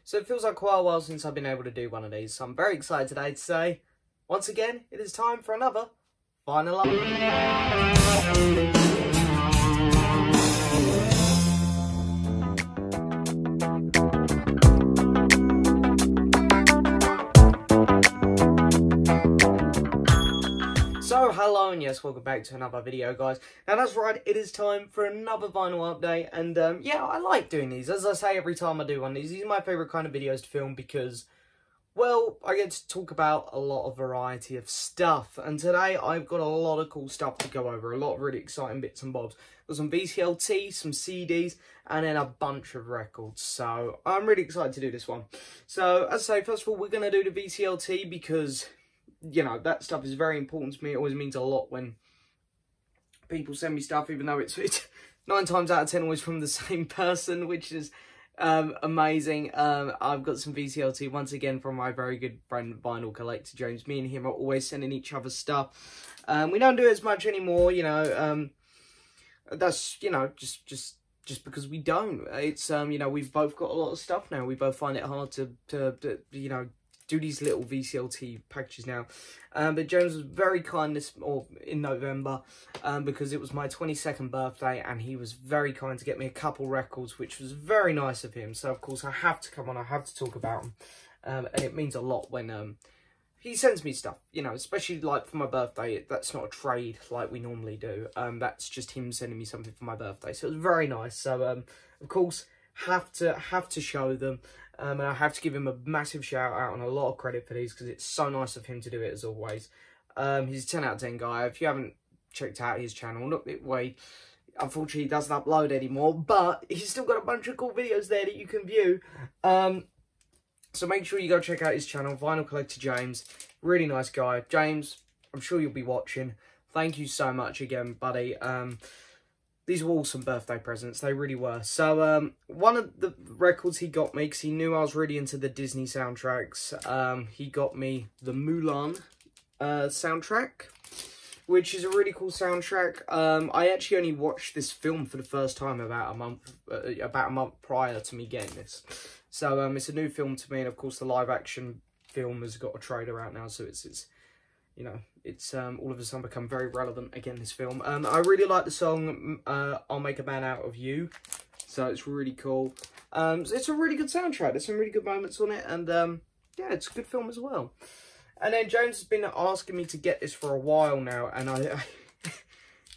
So it feels like quite a while since I've been able to do one of these, so I'm very excited today to say, once again, it is time for another Vinyl Update. So hello and yes, welcome back to another video, guys. Now that's right, it is time for another vinyl update, and yeah, I like doing these. As I say every time I do one of these are my favourite kind of videos to film because, well, I get to talk about a lot of variety of stuff, and today I've got a lot of cool stuff to go over, a lot of really exciting bits and bobs. Got some VCLT, some CDs, and then a bunch of records, so I'm really excited to do this one. So, as I say, first of all, we're going to do the VCLT because, you know, that stuff is very important to me. It always means a lot when people send me stuff, even though it's 9 times out of 10 always from the same person, which is amazing. I've got some VCLT once again from my very good friend VinylCollector James. Me and him are always sending each other stuff. We don't do it as much anymore, you know. That's, you know, just because we don't. It's you know, we've both got a lot of stuff now. We both find it hard to you know, do these little VCLT packages now, but James was very kind in November, because it was my 22nd birthday, and he was very kind to get me a couple records, which was very nice of him. So of course I have to come on, I have to talk about them, and it means a lot when he sends me stuff, you know, especially like for my birthday. That's not a trade like we normally do. That's just him sending me something for my birthday, so it was very nice. So of course have to show them. And I have to give him a massive shout out and a lot of credit for these because it's so nice of him to do it as always. He's a 10 out of 10 guy. If you haven't checked out his channel, look that way. Unfortunately, he doesn't upload anymore, but he's still got a bunch of cool videos there that you can view. So make sure you go check out his channel, VinylCollector James. Really nice guy. James, I'm sure you'll be watching. Thank you so much again, buddy. These were awesome birthday presents. They really were. So, one of the records he got me, because he knew I was really into the Disney soundtracks, he got me the Mulan soundtrack, which is a really cool soundtrack. I actually only watched this film for the first time about a month prior to me getting this. So, it's a new film to me, and of course the live-action film has got a trailer out now, so it's you know, it's all of a sudden become very relevant again, this film. I really like the song I'll Make a Man Out of You, so it's really cool. So it's a really good soundtrack. There's some really good moments on it, and yeah, it's a good film as well. And then James has been asking me to get this for a while now, and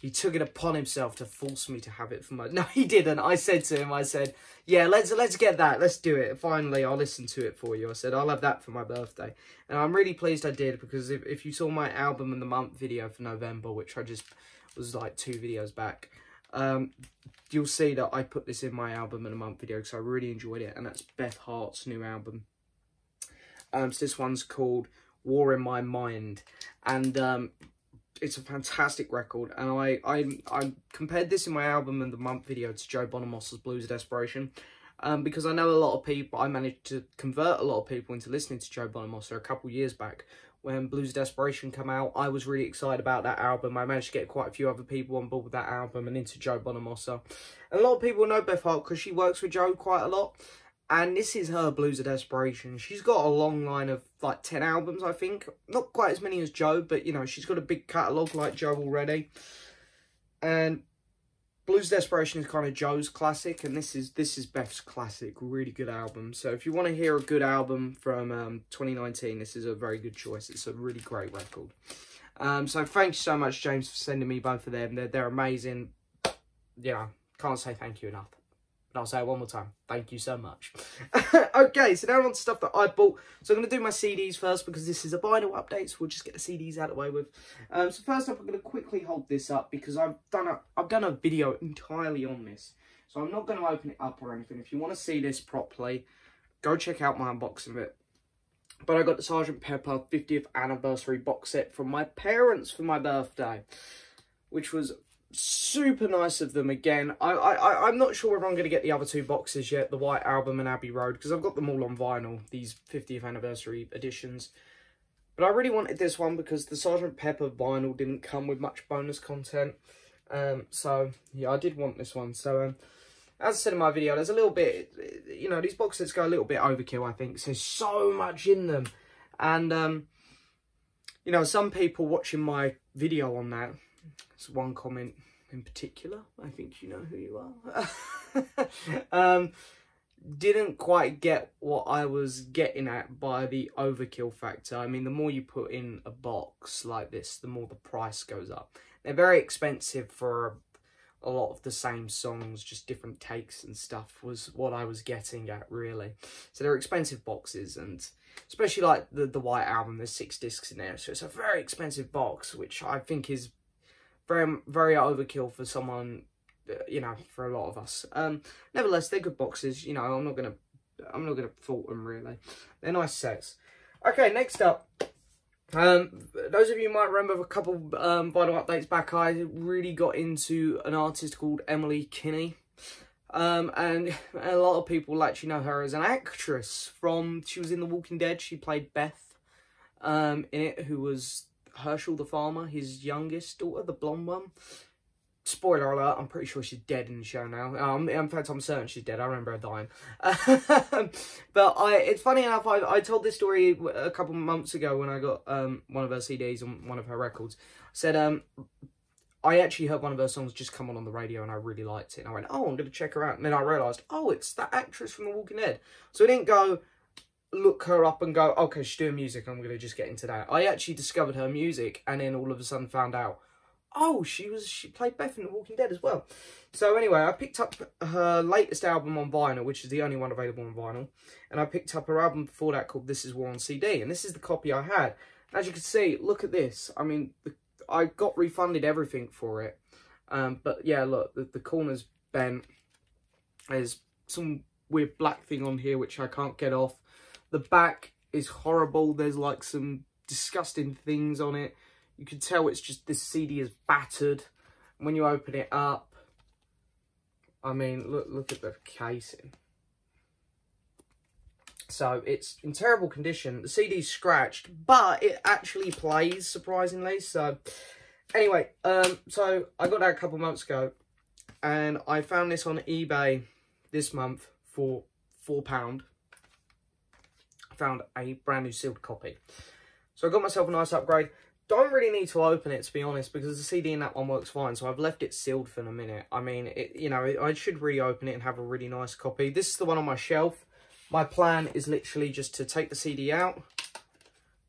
he took it upon himself to force me to have it for my... No, he didn't. I said to him, I said, yeah, let's get that. Let's do it. Finally, I'll listen to it for you. I said, I'll have that for my birthday. And I'm really pleased I did, because if you saw my album in the month video for November, which I just was like 2 videos back, you'll see that I put this in my album in a month video because I really enjoyed it. And that's Beth Hart's new album. So this one's called War in My Mind. And... it's a fantastic record, and I compared this in my album and the month video to Joe Bonamossa's Blues of Desperation, because I know a lot of people, I managed to convert a lot of people into listening to Joe Bonamassa a couple years back. When Blues of Desperation came out, I was really excited about that album. I managed to get quite a few other people on board with that album and into Joe Bonamassa. And a lot of people know Beth Hart because she works with Joe quite a lot. And this is her Blues of Desperation. She's got a long line of like 10 albums, I think. Not quite as many as Joe, but you know, she's got a big catalogue like Joe already. And Blues of Desperation is kind of Joe's classic, and this is Beth's classic. Really good album. So if you want to hear a good album from 2019, this is a very good choice. It's a really great record. So thank you so much, James, for sending me both of them. They're amazing. Yeah, can't say thank you enough. I'll say it one more time. Thank you so much. Okay, so now on to stuff that I bought. So I'm going to do my CDs first because this is a vinyl update, so we'll just get the CDs out of the way with. So first up, I'm going to quickly hold this up because I've done a video entirely on this. So I'm not going to open it up or anything. If you want to see this properly, go check out my unboxing of it. But I got the Sgt. Pepper 50th anniversary box set from my parents for my birthday, which was super nice of them again. I'm not sure if I'm going to get the other 2 boxes yet, the White Album and Abbey Road, because I've got them all on vinyl, these 50th anniversary editions. But I really wanted this one because the Sgt. Pepper vinyl didn't come with much bonus content. So, yeah, I did want this one. So, as I said in my video, there's a little bit, you know, these box sets go a little bit overkill, I think. There's so much in them. And, you know, some people watching my video on that, there's one comment in particular, I think you know who you are, didn't quite get what I was getting at by the overkill factor. I mean, the more you put in a box like this, the more the price goes up. They're very expensive for a lot of the same songs, just different takes and stuff was what I was getting at, really. So they're expensive boxes, and especially like the White Album, there's 6 discs in there, so it's a very expensive box, which I think is very, very overkill for someone, you know, for a lot of us. Nevertheless, they're good boxes. You know, I'm not gonna fault them, really. They're nice sets. Okay, next up, those of you might remember a couple vinyl updates back, I really got into an artist called Emily Kinney. And a lot of people actually know her as an actress from, she was in The Walking Dead. She played Beth in it, who was Herschel the farmer, his youngest daughter, the blonde one. Spoiler alert, I'm pretty sure she's dead in the show now. In fact, I'm certain she's dead. I remember her dying. But it's funny enough, I told this story a couple of months ago when I got one of her CDs and one of her records. I said, I actually heard one of her songs just come on the radio and I really liked it. And I went, oh, I'm going to check her out. And then I realised, oh, it's that actress from The Walking Dead. So I didn't go look her up and go, okay, she's doing music, I'm going to just get into that. I actually discovered her music and then all of a sudden found out, oh, she played Beth in The Walking Dead as well. So anyway, I picked up her latest album on vinyl, which is the only one available on vinyl. And I picked up her album before that called This Is War on CD. And this is the copy I had. As you can see, look at this. I mean, I got refunded everything for it. But yeah, look, the corner's bent. There's some weird black thing on here, which I can't get off. The back is horrible. There's like some disgusting things on it. You can tell it's just, this CD is battered. When you open it up, I mean, look at the casing. So it's in terrible condition. The CD's scratched, but it actually plays, surprisingly. So anyway, so I got that a couple months ago, and I found this on eBay this month for £4. I found a brand new sealed copy. So I got myself a nice upgrade. Don't really need to open it, to be honest, because the CD in that one works fine. So I've left it sealed for a minute. I mean, you know, I should really open it and have a really nice copy. This is the one on my shelf. My plan is literally just to take the CD out,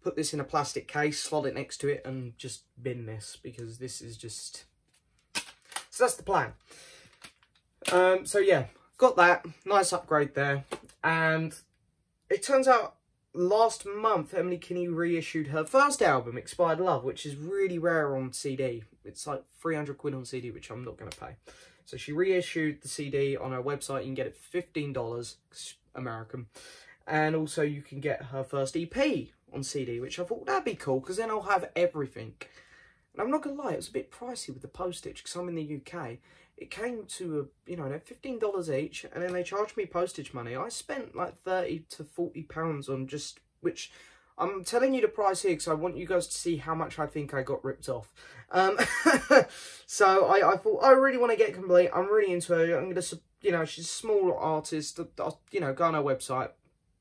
put this in a plastic case, slot it next to it, and just bin this, because this is just... So that's the plan. So yeah, got that. Nice upgrade there. And it turns out last month, Emily Kinney reissued her first album, Expired Love, which is really rare on CD. It's like 300 quid on CD, which I'm not going to pay. So she reissued the CD on her website. You can get it for $15, American. And also you can get her first EP on CD, which I thought that'd be cool, because then I'll have everything. And I'm not going to lie, it was a bit pricey with the postage, because I'm in the UK. It came to, you know, they're $15 each, and then they charged me postage money. I spent like £30 to £40 on just, which I'm telling you the price here because I want you guys to see how much I think I got ripped off. So I thought, I really want to get complete. I'm really into her. I'm going to, you know, she's a small artist. You know, go on her website,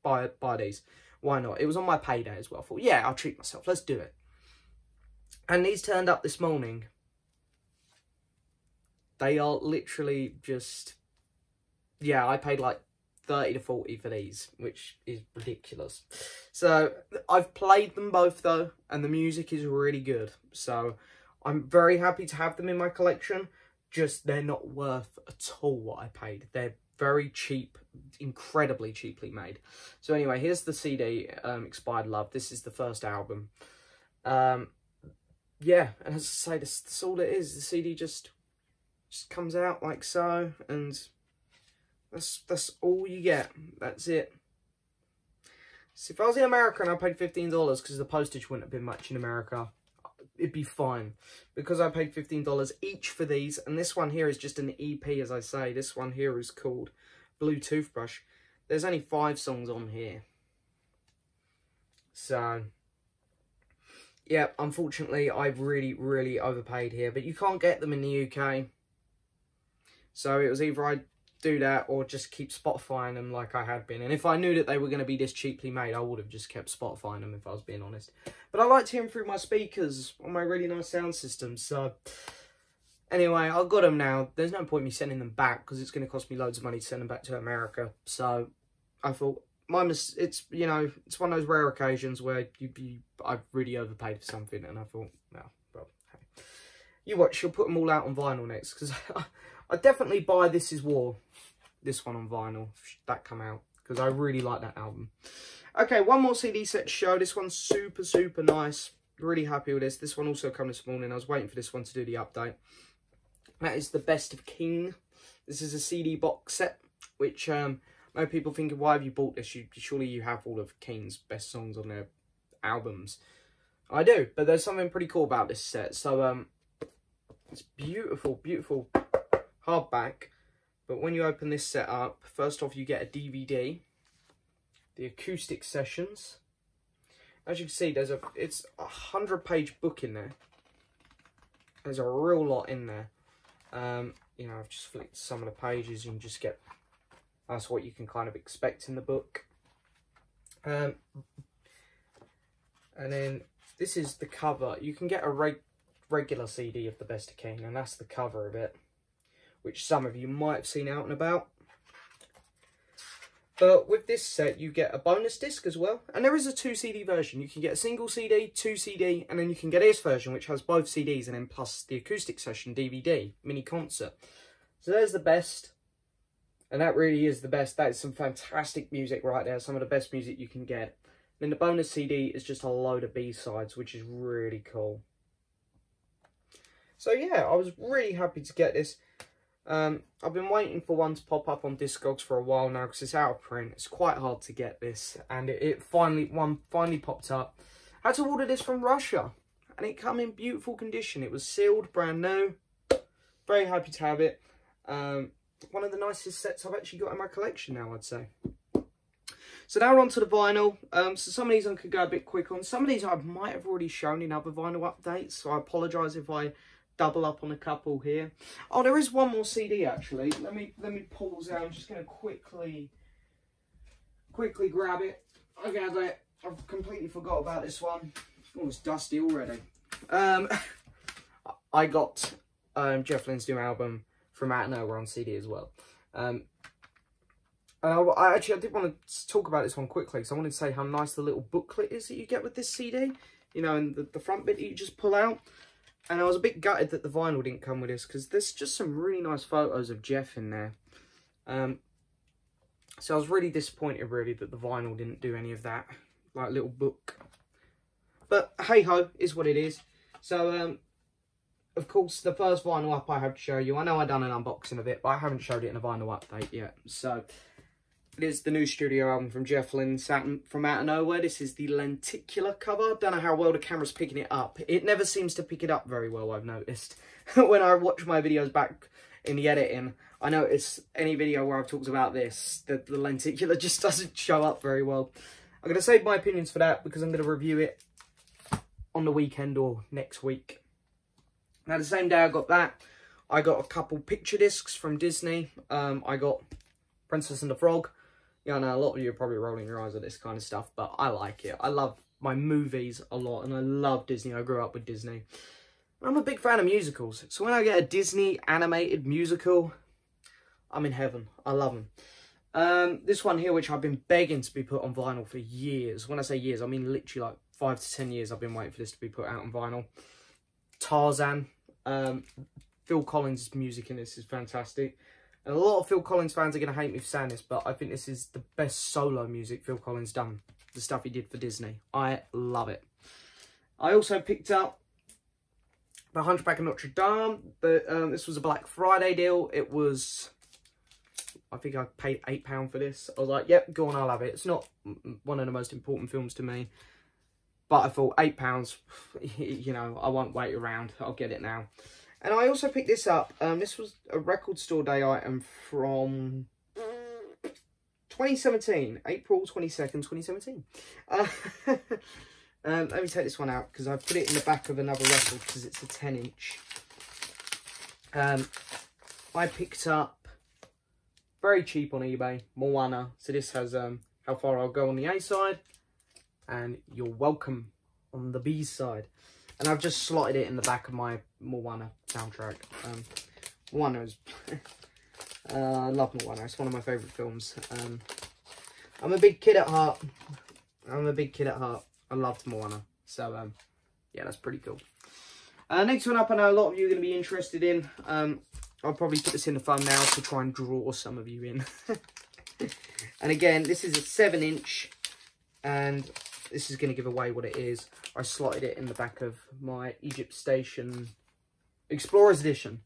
buy these. Why not? It was on my payday as well. I thought, yeah, I'll treat myself. Let's do it. And these turned up this morning. They are literally just, yeah, I paid like 30 to 40 for these, which is ridiculous. So I've played them both though, and the music is really good. So I'm very happy to have them in my collection. Just they're not worth at all what I paid. They're very cheap, incredibly cheaply made. So anyway, here's the CD, Expired Love. This is the first album. Yeah, and as I say, that's all it is. The CD just comes out like so, and that's all you get. That's it. So if I was in America and I paid $15, because the postage wouldn't have been much in America, it'd be fine. Because I paid $15 each for these, and this one here is just an EP, as I say. This one here is called Blue Toothbrush. There's only 5 songs on here. So yeah, unfortunately, I've really, really overpaid here. But you can't get them in the UK. So it was either I do that or just keep Spotifying them like I had been. And if I knew that they were going to be this cheaply made, I would have just kept Spotifying them if I was being honest. But I liked hearing through my speakers on my really nice sound system. So anyway, I've got them now. There's no point in me sending them back because it's going to cost me loads of money to send them back to America. So I thought, it's, you know, it's one of those rare occasions where I've really overpaid for something. And I thought, well, hey. You watch, you'll put them all out on vinyl next because I definitely buy This Is War. This one on vinyl, that come out, because I really like that album. Okay, one more CD set to show. This one's super, super nice. Really happy with this. This one also came this morning. I was waiting for this one to do the update. That is the Best of Keen. This is a CD box set, which most people think, why have you bought this? Surely you have all of Keen's best songs on their albums. I do, but there's something pretty cool about this set. So it's beautiful, beautiful hardback. But when you open this set up, first off you get a DVD, the acoustic sessions. As you can see, it's a 100-page book in there. There's a real lot in there. You know, I've just flicked some of the pages. You can just get, that's what you can kind of expect in the book. And then this is the cover. You can get a regular CD of the Best of Keen, and that's the cover of it, which some of you might have seen out and about. But with this set, you get a bonus disc as well. And there is a 2 CD version. You can get a single CD, 2 CD, and then you can get this version, which has both CDs, and then plus the acoustic session DVD, mini concert. So there's the best. And that really is the best. That is some fantastic music right there. Some of the best music you can get. And then the bonus CD is just a load of B-sides, which is really cool. So yeah, I was really happy to get this. I've been waiting for one to pop up on Discogs for a while now because it's out of print. It's quite hard to get this, and one finally popped up. I had to order this from Russia, and it came in beautiful condition. It was sealed, brand new. Very happy to have it. One of the nicest sets I've actually got in my collection now, I'd say. So now we're on to the vinyl. So some of these I could go a bit quick on. Some of these I might have already shown in other vinyl updates, so I apologise if I double up on a couple here. Oh, there is one more CD actually. Let me pause there. I'm just going to quickly grab it. Okay, I've completely forgot about this one. Oh, it's dusty already. I got Jeff Lynne's new album From Out of Nowhere on CD as well. I did want to talk about this one quickly because I wanted to say how nice the little booklet is that you get with this CD. You know, and the front bit that you just pull out. And I was a bit gutted that the vinyl didn't come with this because there's just some really nice photos of Jeff in there. So I was really disappointed, really, that the vinyl didn't do any of that, like little book. But hey-ho, is what it is. So, of course, the first vinyl up I have to show you. I know I've done an unboxing of it, but I haven't showed it in a vinyl update yet. So, it is the new studio album from Jeff Lynne, From Out of Nowhere. This is the lenticular cover. Don't know how well the camera's picking it up. It never seems to pick it up very well, I've noticed. When I watch my videos back in the editing, I notice any video where I've talked about this, the lenticular just doesn't show up very well. I'm going to save my opinions for that because I'm going to review it on the weekend or next week. Now, the same day I got that, I got a couple picture discs from Disney. I got Princess and the Frog. Yeah, I know a lot of you are probably rolling your eyes at this kind of stuff, but I like it. I love my movies a lot, and I love Disney. I grew up with Disney. I'm a big fan of musicals, so when I get a Disney animated musical, I'm in heaven. I love them. This one here, which I've been begging to be put on vinyl for years. When I say years, I mean literally like 5 to 10 years I've been waiting for this to be put out on vinyl. Tarzan. Phil Collins' music in this is fantastic. And a lot of Phil Collins fans are going to hate me for saying this, but I think this is the best solo music Phil Collins done. The stuff he did for Disney. I love it. I also picked up The Hunchback of Notre Dame. This was a Black Friday deal. It was, I think I paid £8 for this. I was like, yep, go on, I'll have it. It's not one of the most important films to me. But I thought, £8, you know, I won't wait around. I'll get it now. And I also picked this up. This was a record store day item from 2017. April 22nd, 2017. Let me take this one out because I put it in the back of another record because it's a 10-inch. I picked up very cheap on eBay, Moana. So this has How Far I'll Go on the A side, and You're Welcome on the B side. And I've just slotted it in the back of my Moana soundtrack. Moana is... I love Moana, it's one of my favourite films. I'm a big kid at heart. I loved Moana. So, yeah, that's pretty cool. Next one up, I know a lot of you are going to be interested in. I'll probably put this in the thumbnail to try and draw some of you in. And again, this is a 7-inch, and this is going to give away what it is. I slotted it in the back of my Egypt Station Explorers Edition.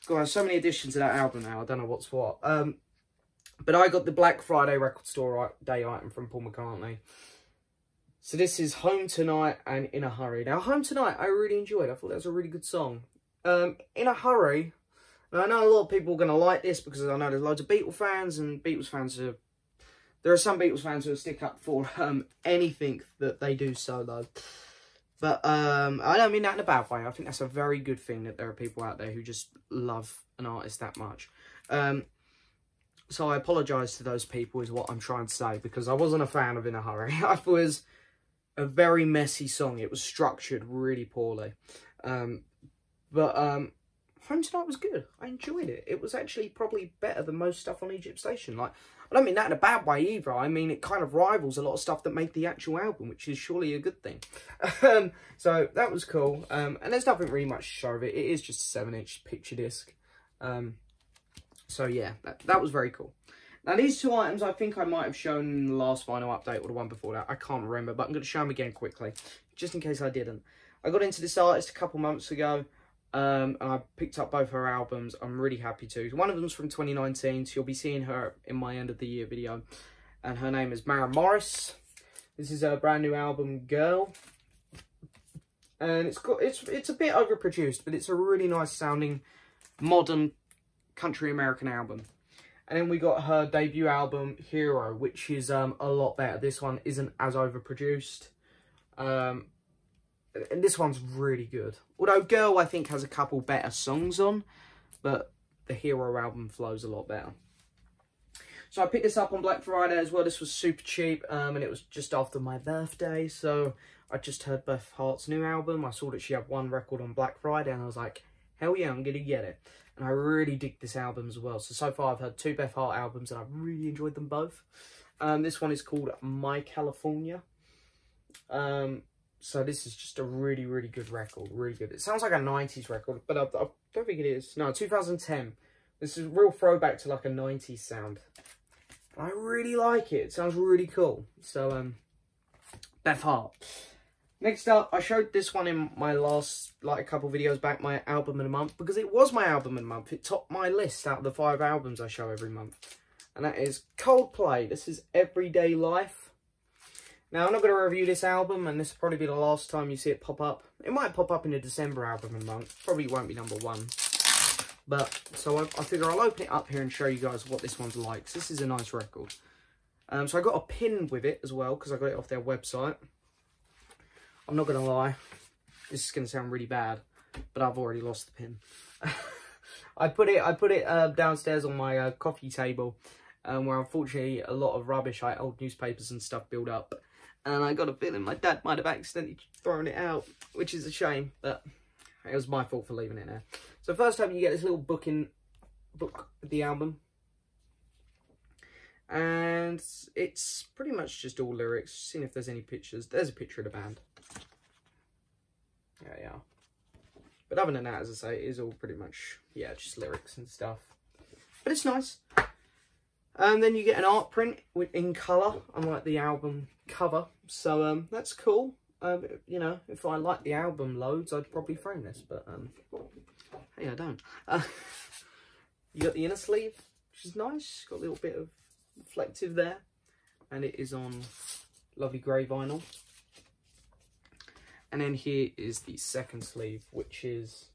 God, so many editions of that album now, I don't know what's what. But I got the Black Friday Record Store Day item from Paul McCartney. So this is Home Tonight and In a Hurry. Now, Home Tonight, I really enjoyed. I thought that was a really good song. In a Hurry, and I know a lot of people are going to like this because I know there's loads of Beatles fans, and Beatles fans are... There are some Beatles fans who will stick up for anything that they do solo. But I don't mean that in a bad way. I think that's a very good thing that there are people out there who just love an artist that much. So I apologise to those people is what I'm trying to say, because I wasn't a fan of In a Hurry. I thought it was a very messy song. It was structured really poorly. But Home Tonight was good. I enjoyed it. It was actually probably better than most stuff on Egypt Station. Like, I don't mean that in a bad way either. I mean, it kind of rivals a lot of stuff that made the actual album, which is surely a good thing. So that was cool. And there's nothing really much to show of it. It is just a 7-inch picture disc. So yeah, that was very cool. Now these two items I think I might have shown in the last vinyl update or the one before that. I can't remember, but I'm going to show them again quickly, just in case I didn't. I got into this artist a couple months ago. And I picked up both her albums. I'm really happy to. One of them's from 2019, so you'll be seeing her in my end of the year video. And her name is Maren Morris. This is her brand new album, Girl. And it's a bit overproduced, but it's a really nice sounding modern country American album. And then we got her debut album, Hero, which is a lot better. This one isn't as overproduced. And this one's really good. Although Girl, I think, has a couple better songs on, but the Hero album flows a lot better. So I picked this up on Black Friday as well. This was super cheap, and it was just after my birthday, so I just heard Beth Hart's new album. I saw that she had one record on Black Friday, and I was like, hell yeah, I'm gonna get it. And I really dig this album as well. So far I've heard 2 Beth Hart albums, and I've really enjoyed them both. This one is called My California. So this is just a really, really good record. Really good. It sounds like a 90s record, but I don't think it is. No, 2010. This is a real throwback to like a 90s sound. I really like it. It sounds really cool. So, Beth Hart. Next up, I showed this one in my last, like, a couple videos back, my album of the month, because it was my album of the month. It topped my list out of the 5 albums I show every month. And that is Coldplay. This is Everyday Life. Now, I'm not going to review this album, and this will probably be the last time you see it pop up. It might pop up in the December album of the month. Probably won't be number 1. But, so I figure I'll open it up here and show you guys what this one's like. So this is a nice record. So I got a pin with it as well, because I got it off their website. I'm not going to lie. This is going to sound really bad, but I've already lost the pin. I put it downstairs on my coffee table, where unfortunately a lot of rubbish, like old newspapers and stuff, build up. And I got a feeling my dad might have accidentally thrown it out, which is a shame, but it was my fault for leaving it there. So first time you get this little book with the album. And it's pretty much just all lyrics. Seeing if there's any pictures. There's a picture of the band. There you are. But other than that, as I say, it is all pretty much, yeah, just lyrics and stuff. But it's nice. And then you get an art print in colour, unlike the album cover. So that's cool. You know, if I liked the album loads, I'd probably frame this. But hey, I don't. You got the inner sleeve, which is nice. Got a little bit of reflective there. And it is on lovely grey vinyl. And then here is the second sleeve, which is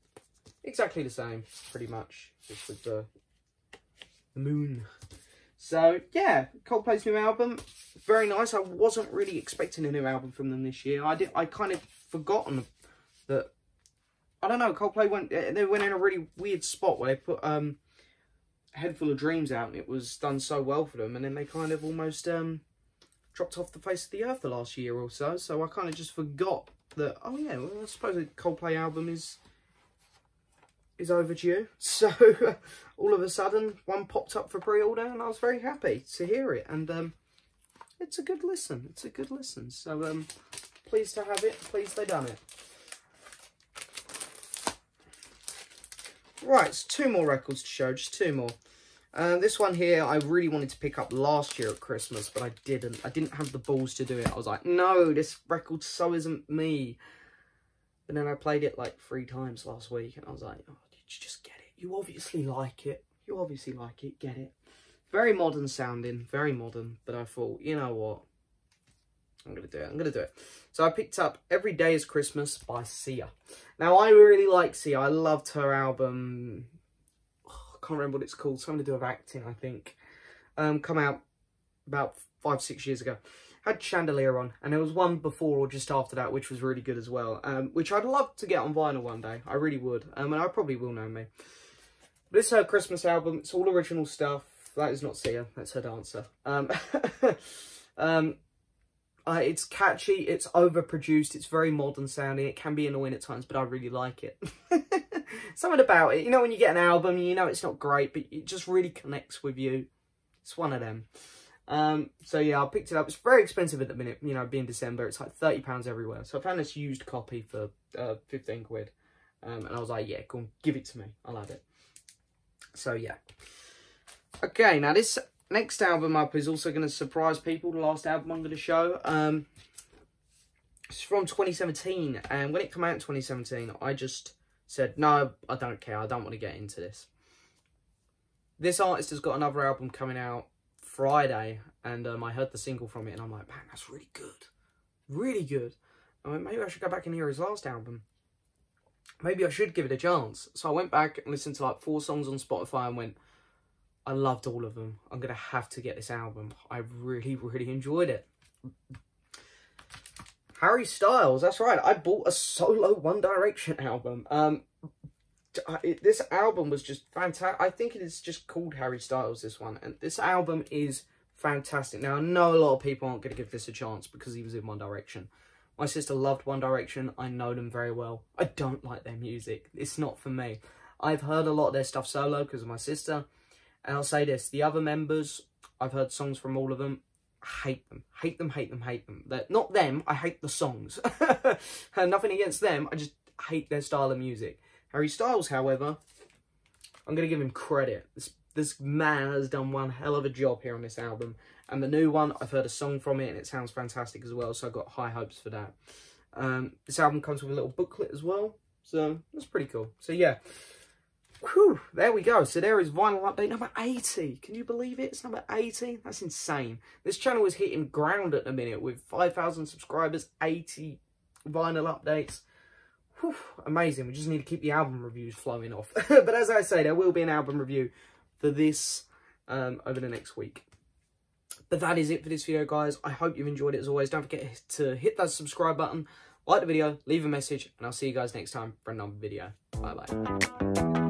exactly the same, pretty much, just with the moon. So, yeah, Coldplay's new album, very nice. I wasn't really expecting a new album from them this year. I kind of forgotten that, I don't know, Coldplay went in a really weird spot where they put Head Full of Dreams out, and it was done so well for them, and then they kind of almost dropped off the face of the earth the last year or so. So I kind of just forgot that, oh yeah, well, I suppose a Coldplay album is overdue. So all of a sudden one popped up for pre-order, and I was very happy to hear it, and it's a good listen. It's a good listen. So pleased to have it, pleased they done it. Right, so 2 more records to show, just 2 more. This one here I really wanted to pick up last year at Christmas, but I didn't. I didn't have the balls to do it. I was like, no, this record so isn't me. But then I played it like 3 times last week, and I was like, oh, did you just get it? You obviously like it. You obviously like it. Get it. Very modern sounding, very modern. But I thought, you know what? I'm going to do it. I'm going to do it. So I picked up Every Day is Christmas by Sia. Now, I really like Sia. I loved her album. Oh, I can't remember what it's called. Something to do with acting, I think. Come out about 5-6 years ago. Had Chandelier on. And there was one before or just after that, which was really good as well. Which I'd love to get on vinyl one day. I really would. And I probably will know me. But it's her Christmas album. It's all original stuff. That is not Sia. That's her dancer. It's catchy, it's overproduced, it's very modern sounding, it can be annoying at times, but I really like it. Something about it, you know, when you get an album, you know it's not great, but it just really connects with you. It's one of them. So yeah, I picked it up. It's very expensive at the minute, you know, being December, it's like £30 everywhere. So I found this used copy for 15 quid. And I was like, yeah, go on, give it to me, I'll have it. So yeah. Okay, now this next album up is also going to surprise people. The last album I'm going to show. It's from 2017. And when it came out in 2017, I just said, no, I don't care. I don't want to get into this. This artist has got another album coming out Friday. And I heard the single from it. And I'm like, man, that's really good. Really good. I went, maybe I should go back and hear his last album. Maybe I should give it a chance. So I went back and listened to like 4 songs on Spotify and went, I loved all of them. I'm going to have to get this album. I really, really enjoyed it. Harry Styles, that's right. I bought a solo One Direction album. This album was just fantastic. I think it is just called Harry Styles, this one. And this album is fantastic. Now, I know a lot of people aren't going to give this a chance because he was in One Direction. My sister loved One Direction. I know them very well. I don't like their music. It's not for me. I've heard a lot of their stuff solo because of my sister. And I'll say this, the other members, I've heard songs from all of them. I hate them. Hate them, hate them, hate them. They're not them, I hate the songs. Nothing against them, I just hate their style of music. Harry Styles, however, I'm going to give him credit. This man has done one hell of a job here on this album. And the new one, I've heard a song from it and it sounds fantastic as well. So I've got high hopes for that. This album comes with a little booklet as well. So that's pretty cool. So yeah. Whew, there we go. So there is vinyl update number 80. Can you believe it? It's number 80. That's insane. This channel is hitting ground at the minute with 5,000 subscribers, 80 vinyl updates. Whew, amazing. We just need to keep the album reviews flowing off. But as I say, there will be an album review for this over the next week. But that is it for this video, guys. I hope you've enjoyed it as always. Don't forget to hit that subscribe button, like the video, leave a message, and I'll see you guys next time for another video. Bye-bye.